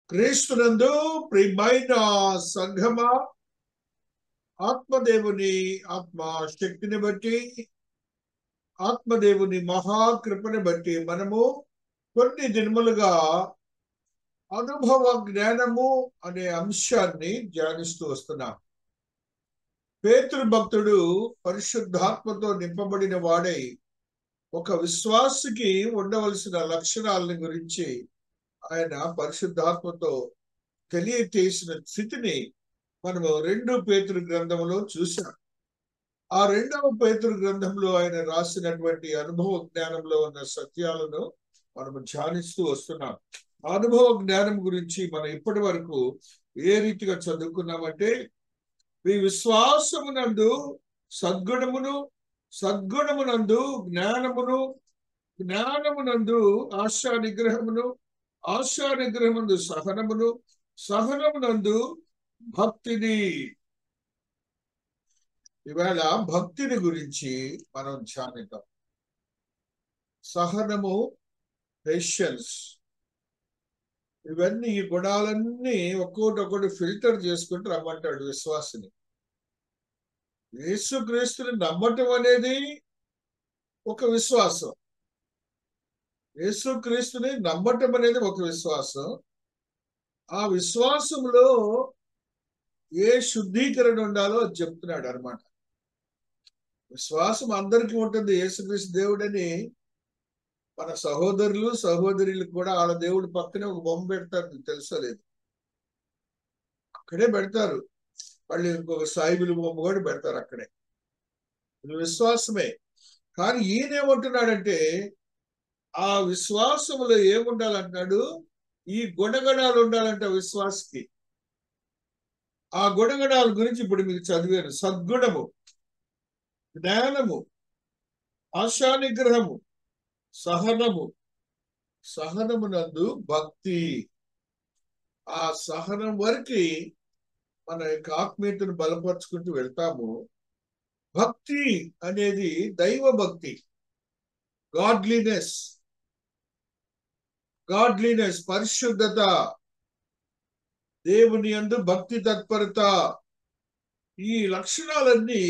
క్రీస్తునందు ప్రియమైన సంఘమా, ఆత్మదేవుని ఆత్మ శక్తిని బట్టి, ఆత్మదేవుని మహాకృపని బట్టి మనము కొన్ని దినములుగా అనుభవ జ్ఞానము అనే అంశాన్ని ధ్యానిస్తూ వస్తున్నాం. పేతురు భక్తుడు పరిశుద్ధాత్మతో నింపబడిన వాడై ఒక విశ్వాసికి ఉండవలసిన లక్షణాలని గురించి ఆయన పరిశుద్ధాత్మతో తెలియచేసిన స్థితిని మనము 2 పేతురు గ్రంథంలో చూసాం. ఆ 2వ పేతురు గ్రంథంలో ఆయన రాసినటువంటి అనుభవ జ్ఞానంలో ఉన్న సత్యాలను మనము ధ్యానిస్తూ వస్తున్నాం. అనుభవ జ్ఞానం గురించి మనం ఇప్పటి వరకు ఏ రీతిగా చదువుకున్నామంటే, మీ విశ్వాసమునందు సద్గుణమును, సద్గుణమునందు జ్ఞానమును, జ్ఞానమునందు ఆశా నిగ్రహమును, ఆశా నిగ్రహమునందు సహనమును, సహనమునందు భక్తిని. ఇవాళ భక్తిని గురించి మనం ధ్యానిద్దాం. సహనము, పేషెన్స్, ఇవన్నీ ఈ గుణాలన్నీ ఒక్కొక్కటి ఫిల్టర్ చేసుకుంటూ రమ్మంటాడు విశ్వాసిని. యేసుక్రీస్తుని నమ్మటం అనేది ఒక విశ్వాసం. యేసుక్రీస్తుని నమ్మటం అనేది ఒక విశ్వాసం. ఆ విశ్వాసంలో ఏ శుద్ధీకరణ ఉండాలో అది చెప్తున్నాడు అనమాట. విశ్వాసం అందరికీ ఉంటుంది. యేసుక్రీస్తు దేవుడని మన సహోదరులు సహోదరులు కూడా వాళ్ళ దేవుడి పక్కనే ఒక బొమ్మ పెడతారు, తెలుసలేదు, అక్కడే పెడతారు. వాళ్ళు ఇంకొక సాయిబుల బొమ్మ కూడా పెడతారు అక్కడే. ఇది విశ్వాసమే. కానీ ఈయనేమంటున్నాడంటే, ఆ విశ్వాసంలో ఏముండాలంటున్నాడు? ఈ గుణగణాలు ఉండాలంట విశ్వాసకి. ఆ గుణగణాల గురించి ఇప్పుడు మీకు చదివాను. సద్గుణము, జ్ఞానము, ఆశా నిగ్రహము, సహనము, సహనమునందు భక్తి. ఆ సహనం వరకు మన యొక్క ఆత్మీయతను బలపరుచుకుంటూ వెళ్తాము. భక్తి అనేది దైవ భక్తి, గాడ్లీనెస్, గాడ్లీనెస్, పరిశుద్ధత, దేవుని యందు భక్తి తత్పరత, ఈ లక్షణాలన్నీ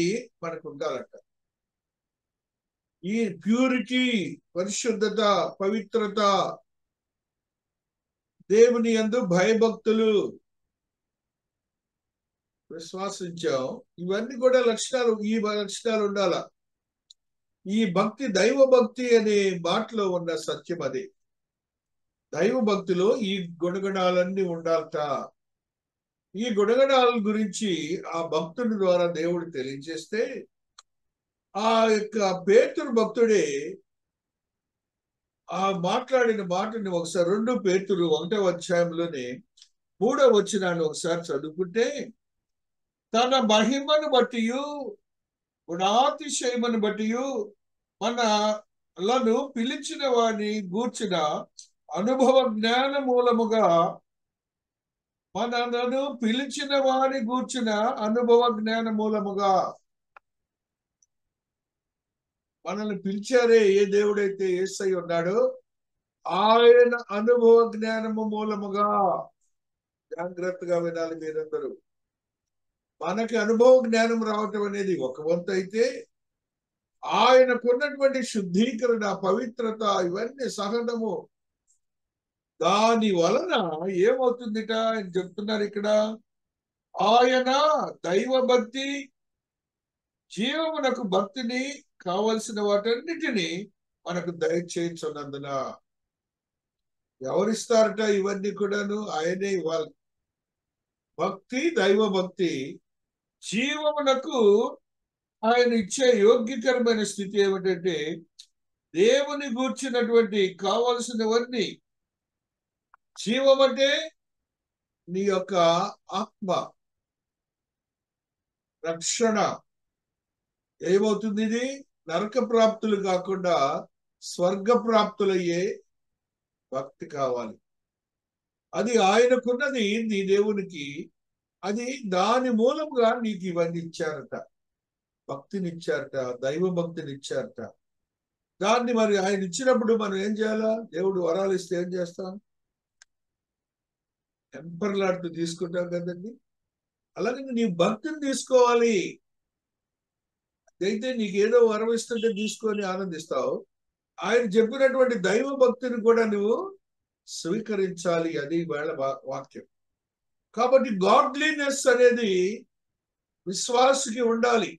మనకు ఉండాలంట. ఈ ప్యూరిటీ, పరిశుద్ధత, పవిత్రత, దేవుని యందు భయభక్తులు, విశ్వాసించాం, ఇవన్నీ కూడా లక్షణాలు. ఈ లక్షణాలు ఉండాల. ఈ భక్తి, దైవ భక్తి అనే మాటలో ఉన్న సత్యం అది. దైవ భక్తిలో ఈ గుణగణాలన్నీ ఉండాలట. ఈ గుణగణాల గురించి ఆ భక్తుని ద్వారా దేవుడు తెలియజేస్తే, ఆ యొక్క పేతురు భక్తుడే ఆ మాట్లాడిన మాటని ఒకసారి 2 పేతురు 1వ అధ్యాయంలోనే 3వ వచనాన్ని ఒకసారి చదువుకుంటే, తన మహిమను బట్టి, గుణాతిశయమును బట్టి మనలను పిలిచిన వారిని గూర్చిన అనుభవ జ్ఞాన మూలముగా, మనలను పిలిచిన వారిని గూర్చిన అనుభవ జ్ఞాన మూలముగా, మనల్ని పిలిచారే ఏ దేవుడైతే యేసై ఉన్నాడో ఆయన అనుభవ జ్ఞానము మూలముగా. జాగ్రత్తగా వినాలి మీరందరూ. మనకి అనుభవ జ్ఞానం రావటం అనేది ఒక వంతు అయితే, ఆయనకున్నటువంటి శుద్ధీకరణ, పవిత్రత, ఇవన్నీ సహనము, దాని వలన ఏమవుతుందిట ఆయన చెప్తున్నారు ఇక్కడ. ఆయన దైవ భక్తి, జీవమునకు భక్తిని కావలసిన వాటన్నిటినీ మనకు దయచేయించున్నందున. ఎవరిస్తారట ఇవన్నీ కూడాను? ఆయనే ఇవ్వాలి. భక్తి, దైవ భక్తి, జీవమునకు ఆయన ఇచ్చే యోగ్యకరమైన స్థితి ఏమిటంటే, దేవుని గూర్చినటువంటి కావలసినవన్నీ. జీవం అంటే నీ యొక్క ఆత్మ రక్షణ. ఏమవుతుంది? ఇది నరక ప్రాప్తులు కాకుండా స్వర్గ ప్రాప్తులయ్యే భక్తి కావాలి. అది ఆయనకున్నది, నీ దేవునికి. అది దాని మూలంగా నీకు ఇవన్నీ ఇచ్చారట. భక్తిని ఇచ్చారట, దైవ భక్తిని ఇచ్చారట. దాన్ని మరి ఆయన ఇచ్చినప్పుడు మనం ఏం చేయాలా? దేవుడు వరాలు ఇస్తే ఏం చేస్తాం? ఎంపర్లాడుతూ తీసుకుంటావు కదండి. అలాగే నీ భక్తిని తీసుకోవాలి. అయితే నీకు ఏదో వరం ఇస్తుంటే తీసుకొని ఆనందిస్తావు. ఆయన చెప్పినటువంటి దైవ భక్తిని కూడా నువ్వు స్వీకరించాలి. అది వేళ వాక్యం. కాబట్టి గాడ్లీనెస్ అనేది విశ్వాసికి ఉండాలి.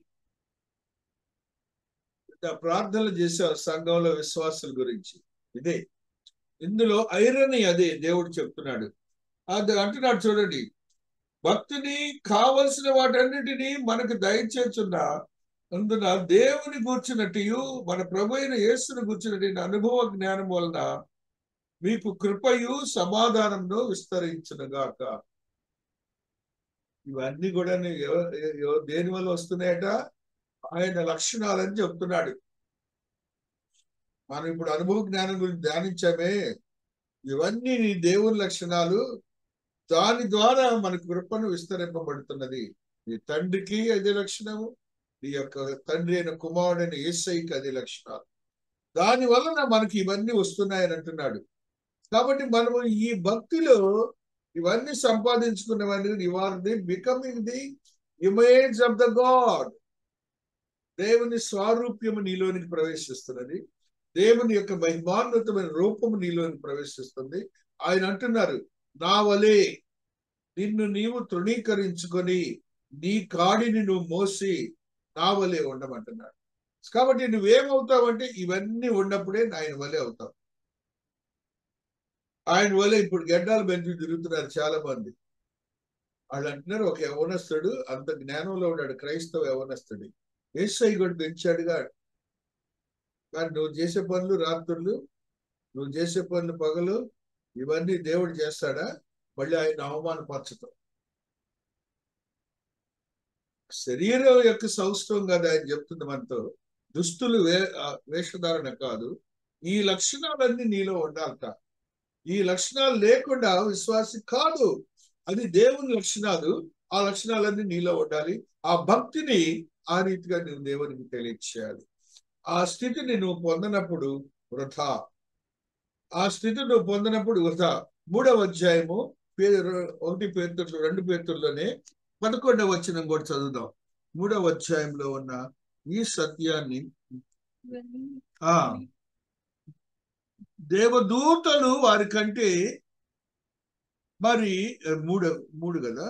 ప్రార్థనలు చేశారు సంఘంలో విశ్వాసుల గురించి. ఇదే ఇందులో ఐరనీ అదే దేవుడు చెప్తున్నాడు. అది అంటున్నాడు చూడండి, భక్తిని కావలసిన వాటన్నిటినీ మనకు దయచేస్తున్న అందున దేవుని గూర్చినట్టు మన ప్రభు అయిన యేసుని గూర్చినట్టు అనుభవ జ్ఞానం వలన మీకు కృపయు సమాధానంలో విస్తరించునుగాక. ఇవన్నీ కూడా దేని వల్ల వస్తున్నాయట? ఆయన లక్షణాలని చెప్తున్నాడు. మనం ఇప్పుడు అనుభవ జ్ఞానం గురించి ధ్యానించామే. ఇవన్నీ నీ దేవుని లక్షణాలు. దాని ద్వారా మన కృపను విస్తరింపబడుతున్నది. నీ తండ్రికి అదే లక్షణము, నీ యొక్క తండ్రి అయిన కుమారుడైన యేసయ్యకి అదే లక్షణాలు. దాని వలన మనకి ఇవన్నీ వస్తున్నాయని అంటున్నాడు. కాబట్టి మనము ఈ భక్తిలో ఇవన్నీ సంపాదించుకున్నవన్నీ నివారణ becoming the image of the God. దేవుని స్వారూప్యము నీలోనికి ప్రవేశిస్తున్నది. దేవుని యొక్క మహిమాన్వితమైన రూపము నీలోనికి ప్రవేశిస్తుంది. ఆయన అంటున్నారు, నా వలే నిన్ను నీవు తృణీకరించుకొని నీ కాడిని నువ్వు మోసి నా వలే ఉండమంటున్నాడు. కాబట్టి నువ్వేమవుతావంటే ఇవన్నీ ఉన్నప్పుడే ఆయన వలే అవుతావు. ఆయన వలే ఇప్పుడు గడ్డాలు పెంచి తిరుగుతున్నారు చాలా మంది. వాళ్ళు అంటున్నారు, ఒక యవనస్తుడు అంత జ్ఞానంలో ఉన్నాడు, క్రైస్తవ యవనస్తుడు, యేసయ్య కూడా పెంచాడుగా. కానీ నువ్వు చేసే పనులు రాత్రులు, నువ్వు చేసే పనులు పగలు, ఇవన్నీ దేవుడు చేస్తాడా? మళ్ళీ ఆయన అవమానపరచటం. శరీరం యొక్క సౌష్ఠవం కాదు ఆయన చెప్తుంది మనతో. దుస్తులు వేషధారణ కాదు. ఈ లక్షణాలన్నీ నీలో ఉండాలట. ఈ లక్షణాలు లేకుండా విశ్వాసి కాదు. అది దేవుని లక్షణాలు. ఆ లక్షణాలన్నీ నీలో ఉండాలి. ఆ భక్తిని ఆ రీతిగా నువ్వు దేవునికి తెలియచేయాలి. ఆ స్థితిని నువ్వు పొందినప్పుడు వృథా. ఆ స్థితి నువ్వు పొందినప్పుడు వృథా. 3వ అధ్యాయము 1 పేతురు 2 పేతురులోనే 11వ వచనం కూడా చదువుదాం. 3వ అధ్యాయంలో ఉన్న ఈ సత్యాన్ని, దేవదూతలు వారి కంటే మరి మూడు కదా,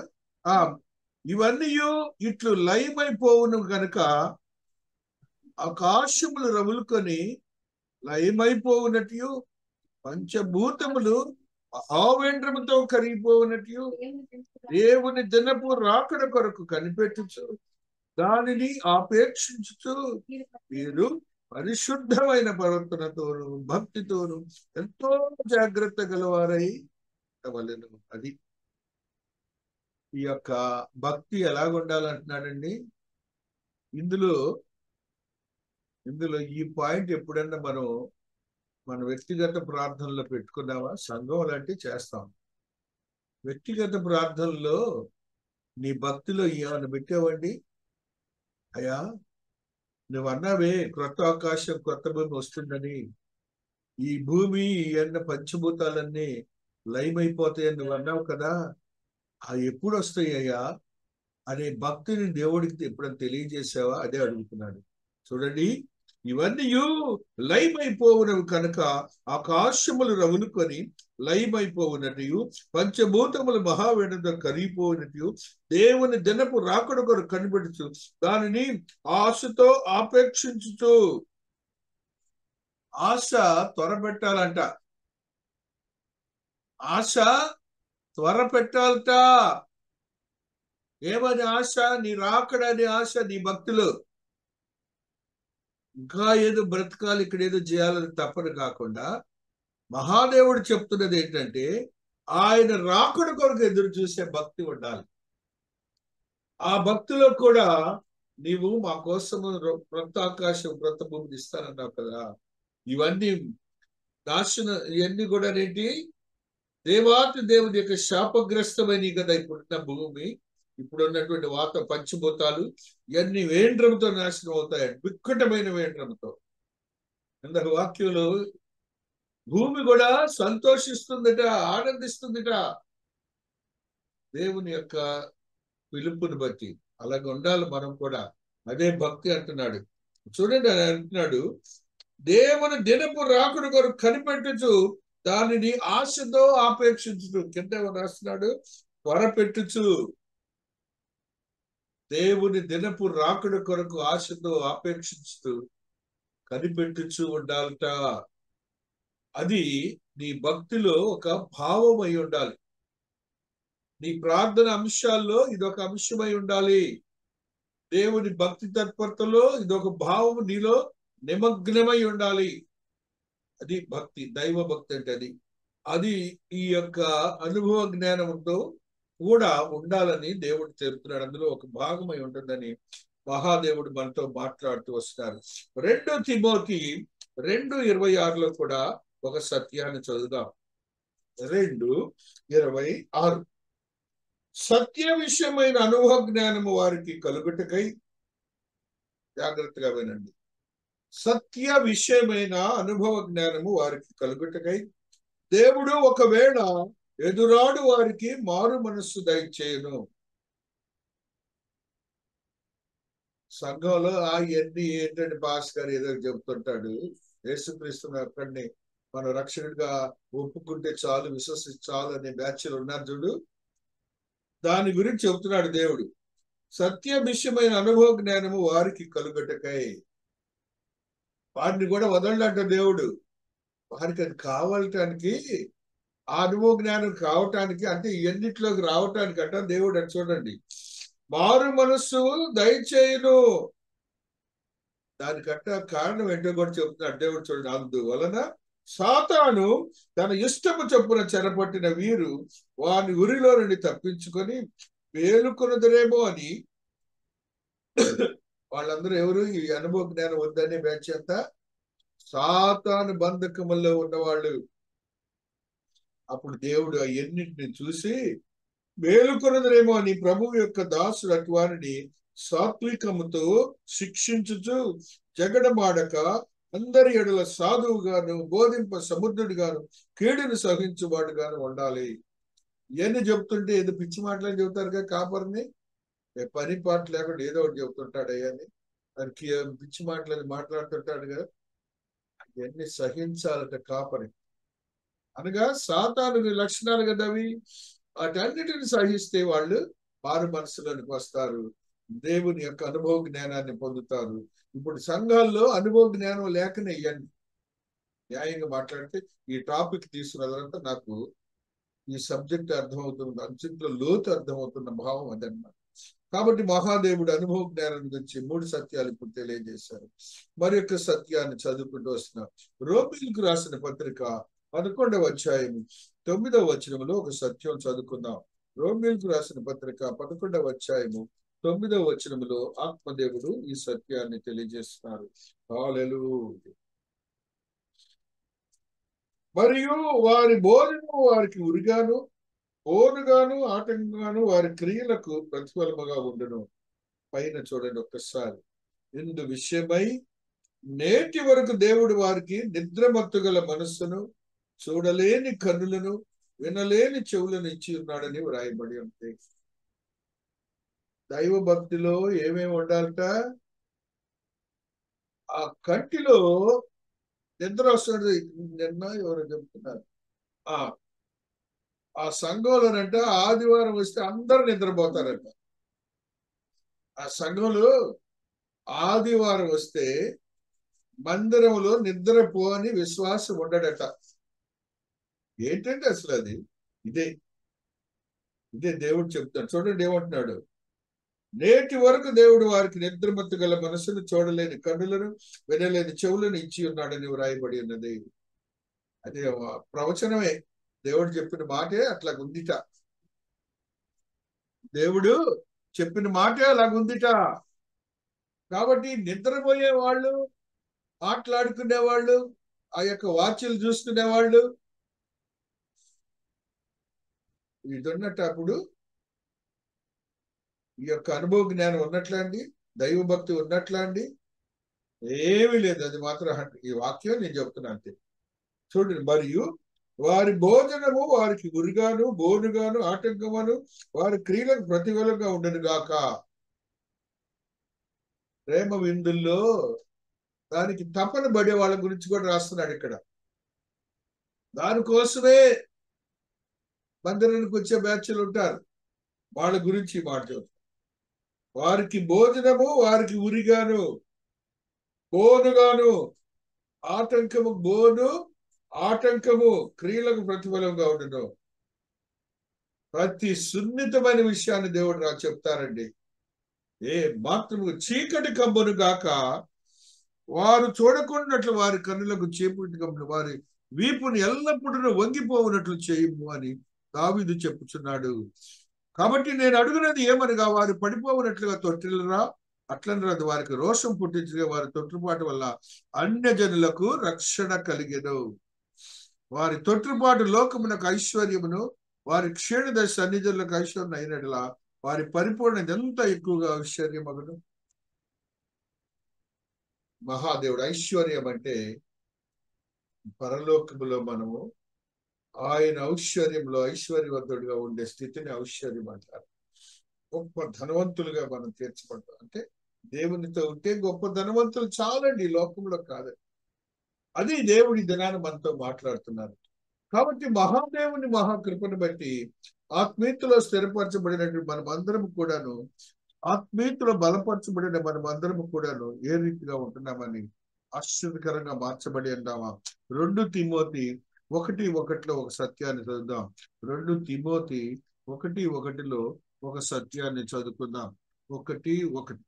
ఇవన్నీ ఇట్లు లయమైపోవును కనుక ఆకాశములు రములుకొని లయమైపోవునట్టు పంచభూతములు మహావేంద్రముతో కరిగిపోవునట్టు దేవుని దినపు రాకడ కొరకు కనిపెట్టుచు దానిని ఆపేక్షించుతూ మీరు పరిశుద్ధమైన ప్రవర్తనతోను భక్తితోను ఎంతో జాగ్రత్త గలవారై ఉండవలెను. అది ఈ యొక్క భక్తి ఎలాగుండాలంటున్నాడండి. ఇందులో ఈ పాయింట్ ఎప్పుడన్నా మన వ్యక్తిగత ప్రార్థనలో పెట్టుకున్నావా? సంఘం లాంటివి చేస్తాం. వ్యక్తిగత ప్రార్థనలో నీ భక్తిలో ఏమైనా పెట్టావండి? అయ్యా, నువ్వు అన్నావే క్రొత్త ఆకాశం కొత్త భూమి వస్తుందని, ఈ భూమి అన్న పంచభూతాలన్నీ లయమైపోతాయని నువ్వు అన్నావు కదా, అవి ఎప్పుడు వస్తాయి అయ్యా అనే భక్తిని దేవుడికి ఎప్పుడైనా తెలియజేసావా? అదే అడుగుతున్నాడు. చూడండి, ఇవన్నీ లయమైపోవునవి కనుక ఆకాశములు రవులుకొని లయమైపోవునట్టు పంచభూతములు మహావేణతో కరిగిపోయినట్టు దేవుని దినపు రాకడ కొరకు కనిపెడుచు దానిని ఆశతో ఆపేక్షించుతూ. ఆశ త్వరపెట్టాలంట. ఆశ త్వరపెట్టాలట. ఏమని ఆశ? నీ రాకడని ఆశ నీ భక్తులు. ఇంకా ఏదో బ్రతకాలి, ఇక్కడ ఏదో చేయాలని తప్పన కాకుండా మహాదేవుడు చెప్తున్నది ఏంటంటే ఆయన రాకడ కొరకు ఎదురు చూసే భక్తి ఉండాలి. ఆ భక్తిలో కూడా నీవు మా కోసము క్రొత్త ఆకాశం క్రొత్త భూమిని ఇస్తానన్నావు కదా. ఇవన్నీ ఇవన్నీ కూడా ఏంటి? దేవాతి దేవుని యొక్క శాపగ్రస్తమైన కదా ఇప్పుడున్న భూమి, ఇప్పుడున్నటువంటి పంచభూతాలు ఇవన్నీ వేంద్రంతో నాశనం అవుతాయండి, వికటమైన వేంద్రంతో. ఇందాక వాక్యంలో భూమి కూడా సంతోషిస్తుందట, ఆనందిస్తుందట. దేవుని యొక్క పిలుపుని బట్టి అలాగే ఉండాలి మనం కూడా. అదే భక్తి అంటున్నాడు. చూడండి ఆయన అంటున్నాడు, దేవుని దినపు రాకుడు కొరకు కనిపెట్టుచు దానిని ఆశతో ఆపేక్షించుచు. కింద రాస్తున్నాడు, త్వరపెట్టుచు. దేవుని దినపు రాకుడు కొరకు ఆశతో ఆపేక్షించుతూ కనిపెట్టుచు ఉండాలట. అది నీ భక్తిలో ఒక భావం అయి ఉండాలి. నీ ప్రార్థన అంశాల్లో ఇదొక అంశమై ఉండాలి. దేవుని భక్తి తత్పరతలో ఇదొక భావం నీలో నిమగ్నమై ఉండాలి. అది భక్తి, దైవ భక్తి అంటే అది. అది ఈ యొక్క అనుభవ జ్ఞానంతో కూడా ఉండాలని దేవుడు చెబుతున్నాడు. అందులో ఒక భాగమై ఉంటుందని మహాదేవుడు మనతో మాట్లాడుతూ వస్తున్నారు. 2 తిమోతి 2:26 కూడా ఒక సత్యాన్ని చదువుదాం. 2:26 సత్య విషయమైన అనుభవ జ్ఞానము వారికి కలుగుటకై, జాగ్రత్తగా వినండి, సత్య విషయమైన అనుభవ జ్ఞానము వారికి కలుగుటకై దేవుడు ఒకవేళ ఎదురాడు వారికి మారు మనస్సు దయచేయును. సంఘంలో ఎన్ని ఏంటంటే భాస్కర్ ఏదో చెబుతుంటాడు, యేసుక్రీస్తుని అక్కడిని మనం రక్షకుడిగా ఒప్పుకుంటే చాలు, విశ్వసిస్తే చాలు అనే బ్యాచ్లు ఉన్నారు చూడు. దాని గురించి చెబుతున్నాడు దేవుడు. సత్య విషయమైన అనుభవ జ్ఞానము వారికి కలుగుటకై. వారిని కూడా వదలడంట దేవుడు. వారికి అది కావటానికి, ఆ అనుభవ జ్ఞానం కావటానికి, అంటే ఎన్నిట్లోకి రావటానికి అంట దేవుడు అని చూడండి, మారు మనస్సు దయచేయును. దానికంట కారణం ఏంటో కూడా చెబుతున్నాడు దేవుడు చూడండి. అందువలన సాతాను తన ఇష్టము చొప్పున చెరపట్టిన వీరు వారిని ఉరిలో నుండి తప్పించుకొని వేలుకొనుదరేమో అని. వాళ్ళందరూ ఎవరు? ఈ అనుభవ జ్ఞానం వద్దనే బ్యాచ్ అంతా సాతాను బంధకముల్లో ఉన్నవాళ్ళు. అప్పుడు దేవుడు ఎన్నింటిని చూసి వేలుకొనుదరేమో అని ప్రభువు యొక్క దాసుడు అటు వారిని సాత్వికముతో శిక్షించుచు జగడమాడక అందరి ఎడల సాధువుగాను బోధింప సముద్రుడిగాను కీడును సహించువాడుగాను ఉండాలి. ఇవన్నీ చెప్తుంటే ఏదో పిచ్చి మాటలని చెబుతారుగా కాపరిని. పని పాట లేకుండా ఏదో ఒకటి చెబుతుంటాడు అయ్యని, దానికి పిచ్చి మాటలని మాట్లాడుతుంటాడు కదా. ఇవన్నీ సహించాలట కాపరి. అనగా సాతాను లక్షణాలు కదా అవి. వాటన్నిటిని సహిస్తే వాళ్ళు మారు మనసులోనికి వస్తారు, దేవుని యొక్క అనుభవ జ్ఞానాన్ని పొందుతారు. ఇప్పుడు సంఘాల్లో అనుభవ జ్ఞానం లేకనే ఇవ్వండి. న్యాయంగా మాట్లాడితే ఈ టాపిక్ తీసుకున్నదంతా నాకు ఈ సబ్జెక్ట్ అర్థమవుతున్న, సబ్జెక్టులో లోతు అర్థమవుతున్న భావం అదన్నమాట. కాబట్టి మహాదేవుడు అనుభవ జ్ఞానం గురించి 3 సత్యాలు ఇప్పుడు తెలియజేశారు. మరి యొక్క సత్యాన్ని చదువుకుంటూ వస్తున్నారు. రోమీయులకు రాసిన పత్రిక 11వ అధ్యాయము 9వ వచనంలో ఒక సత్యం చదువుకుందాం. రోమీయులకు రాసిన పత్రిక 11వ అధ్యాయము 9వ వచనంలో ఆత్మదేవుడు ఈ సత్యాన్ని తెలియజేస్తున్నారు. హల్లెలూయా. మరియు వారి బోధను వారికి ఉరిగాను ఓనుగాను ఆటంకంగాను వారి క్రియలకు ప్రతిఫలముగా ఉండును. పైన చూడండి ఒక్కసారి. ఇందు విషయమై నేటి వరకు దేవుడు వారికి నిద్రమత్తు గల మనస్సును, చూడలేని కన్నులను, వినలేని చెవులను ఇచ్చి ఉన్నాడని వ్రాయబడి ఉంది. దైవ భక్తిలో ఏమేమి ఉండాలట? ఆ కంటిలో నిద్ర వస్తుంది. నిన్న ఎవరు చెప్తున్నారు, ఆ సంఘంలోనంట ఆదివారం వస్తే అందరు నిద్రపోతారంట. ఆ సంఘంలో ఆదివారం వస్తే మందిరంలో నిద్రపోని విశ్వాసం ఉండడట. ఏంటంటే అసలు అది ఇదే దేవుడు చెప్తాడు. చూడండి ఏమంటున్నాడు. నేటి వరకు దేవుడు వారికి నిద్రమత్తు గల మనసును, చూడలేని కన్నులను, వినలేని చెవులను ఇచ్చి ఉన్నాడని వ్రాయబడి ఉన్నది. అదే ప్రవచనమే. దేవుడు చెప్పిన మాటే అట్లాగుందిట. దేవుడు చెప్పిన మాటే అలాగుందిట. కాబట్టి నిద్రపోయే వాళ్ళు, మాట్లాడుకునే వాళ్ళు, ఆ యొక్క వాచ్యలు చూసుకునే వాళ్ళు, ఇది ఉన్నట్టు అప్పుడు ఈ యొక్క అనుభవ జ్ఞానం ఉన్నట్లా అండి? దైవ భక్తి ఉన్నట్లా అండి? ఏమీ లేదు. అది మాత్రం ఈ వాక్యం నేను చెప్తున్నా అంతే. చూడండి. మరియు వారి భోజనము వారికి గురిగాను బోనుగాను ఆటంకమును వారి క్రియలకు ప్రతిఫలంగా ఉండను గాక. ప్రేమ విందుల్లో దానికి తపన పడే వాళ్ళ గురించి కూడా రాస్తున్నాడు ఇక్కడ. దానికోసమే మందిరానికి వచ్చే బ్యాచ్లు ఉంటారు, వాళ్ళ గురించి మాట్లాడు. వారికి భోజనము వారికి ఉరిగాను బోనుగాను ఆటంకము క్రియలకు ప్రతిఫలంగా ఉండను. ప్రతి సున్నితమైన విషయాన్ని దేవుడు చెప్తారండి. ఏ మాత్రము చీకటి కమ్మును గాక, వారు చూడకున్నట్లు వారి కన్నులకు చేపట్టి కమ్మును, వారి వీపుని ఎల్లప్పుడూ వంగిపోవునట్లు చేయము అని దావీదు చెప్పుచున్నాడు. కాబట్టి నేను అడుగునది ఏమనగా, వారు పడిపోవునట్లుగా తొట్టిల్లరా, అట్లనరాదు. వారికి రోషం పుట్టించే వారి తొట్టుపాటు వల్ల అన్యజనులకు రక్షణ కలిగెను. వారి తొట్టుపాటు లోకమునకు ఐశ్వర్యమును, వారి క్షీణదశ అన్యజనులకు ఐశ్వర్యం అయినట్లా వారి పరిపూర్ణత ఎంత ఎక్కువగా ఐశ్వర్యమగును. మహాదేవుడు ఐశ్వర్యం అంటే పరలోకములో మనము ఆయన ఐశ్వర్యవంతుడిగా ఉండే స్థితిని ఐశ్వర్యం అంటారు. గొప్ప ధనవంతులుగా మనం తీర్చబడతాం అంటే దేవునితో ఉంటే గొప్ప ధనవంతులు చాలండి, ఈ లోకంలో కాదండి. అది దేవుడి దినాన్ని మనతో మాట్లాడుతున్నారు. కాబట్టి మహాదేవుని మహాకృపను బట్టి ఆత్మీయతలో స్థిరపరచబడినటువంటి మనమందరం కూడాను, ఆత్మీయతలో బలపరచబడిన మనమందరం కూడాను ఏ రీతిగా ఉంటున్నామని ఆశ్చర్యకరంగా మార్చబడి అంటామా. 2 తిమోతి 1:1 ఒక సత్యాన్ని చదువుదాం. 2 తిమోతి 1:1 ఒక సత్యాన్ని చదువుకుందాం. 1:1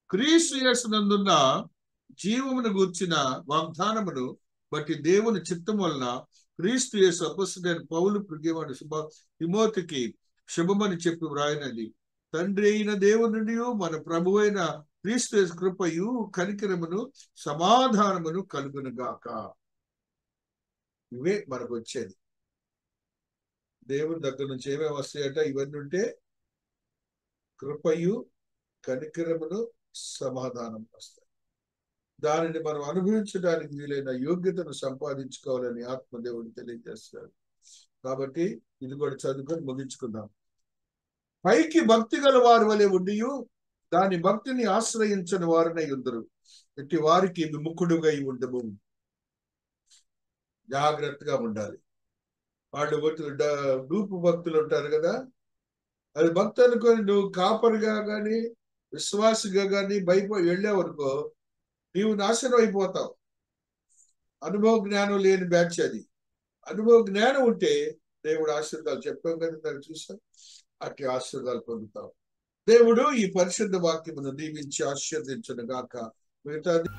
క్రీస్తు యేసునందున్న జీవమును గూర్చిన వాగ్దానమును బట్టి దేవుని చిత్తం వలన క్రీస్తు యేసు అపొస్తలుడైన పౌలు ప్రియమైన తిమోతికి శుభమని చెప్పి వ్రాయినది. తండ్రి అయిన దేవుని నుండి మన ప్రభు అయిన క్రీస్తు యేసు కృపయు కనికరమును సమాధానమును కలుగును గాక. ఇవే మనకు వచ్చేది. దేవుని దగ్గర నుంచి ఏమేమి వస్తాయట? ఇవన్నీ ఉంటే కృపయు కనికరమును సమాధానం వస్తాయి. దానిని మనం అనుభవించడానికి వీలైన యోగ్యతను సంపాదించుకోవాలని ఆత్మదేవుడు తెలియజేస్తాడు. కాబట్టి ఇది కూడా చదువుకొని ముగించుకుందాం. పైకి భక్తి గల వారి వలె ఉండి దాని భక్తిని ఆశ్రయించని వారినై ఉందరు. ఇట్టి వారికి విముఖుడుగా ఉండము. జాగ్రత్తగా ఉండాలి. వాళ్ళు డూపు భక్తులు ఉంటారు కదా, అది భక్తి అనుకొని నువ్వు కాపరిగా కానీ విశ్వాసిగా కానీ వెళ్ళావనుకో, నీవు నాశనం అయిపోతావు. అనుభవ జ్ఞానం లేని బ్యాచ్ అది. అనుభవ జ్ఞానం ఉంటే దేవుడు ఆశీర్వాదాలు చెప్పాం కదా, దాన్ని చూసాం, అట్టి ఆశీర్వాదాలు పొందుతాం. దేవుడు ఈ పరిశుద్ధ వాక్యమును దీవించి ఆశీర్వదించును గాక. మిగతాది